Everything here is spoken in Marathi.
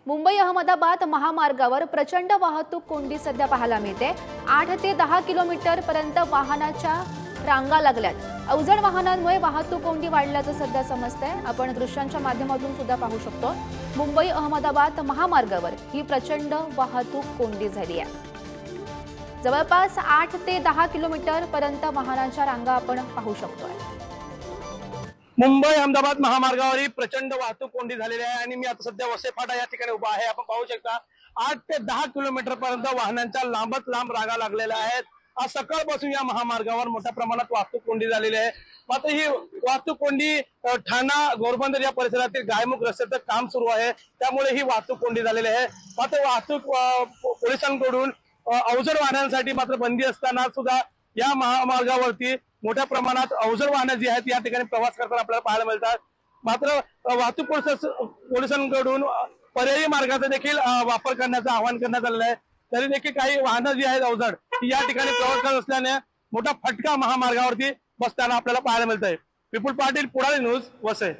मुंबई अहमदाबाद महामार्गावर प्रचंड वाहतूक कोंडी सध्या पाहायला मिळते। 8 ते 10 किलोमीटर पर्यंत वाहनाच्या रांगा लागल्यात। अवजड वाहनांमुळे वाहतूक कोंडी वाढल्याचं सध्या समजतंय। आपण दृश्यांच्या माध्यमातून सुद्धा पाहू शकतो। मुंबई अहमदाबाद महामार्गावर ही प्रचंड वाहतूक कोंडी झाली आहे। जवळपास 8 ते 10 किलोमीटर पर्यंत वाहनांच्या रांगा आपण पाहू शकतोय। मुंबई अहमदाबाद महामार्गावर प्रचंड वाहतूक कोंडी झालेली आहे आणि मी आता सध्या वसई फाटा या ठिकाणी उभा आहे। आपण पाहू शकता 8 ते 10 किलोमीटर पर्यंत वाहनांच्या लांबच लांब रांगा लागलेल्या आहेत। आज सकाळपासून या महामार्गावर मोठ्या प्रमाणात वाहतूक कोंडी झालेली आहे। मात्र ही वाहतूक कोंडी ठाणा घोरबंदर या परिसरातील गायमुख रस्त्याचं काम सुरू आहे, त्यामुळे ही वाहतूक कोंडी झालेली आहे। मात्र वाहतूक पोलिसांकडून अवजड वाहनांसाठी मात्र बंदी असताना सुद्धा या महामार्गावरती मोठ्या प्रमाणात अवजड वाहने जी आहेत या ठिकाणी प्रवास करताना आपल्याला पाहायला मिळतात। मात्र वाहतूक पोलिसांकडून पर्यायी मार्गाचा देखील वापर करण्याचं आवाहन करण्यात आलेलं आहे। तरी देखील काही वाहनं जी आहेत अवजड ती या ठिकाणी प्रवास करत असल्याने मोठा फटका महामार्गावरती बसताना आपल्याला पाहायला मिळत आहे। विपुल पाटील, पुढारी न्यूज, वसई।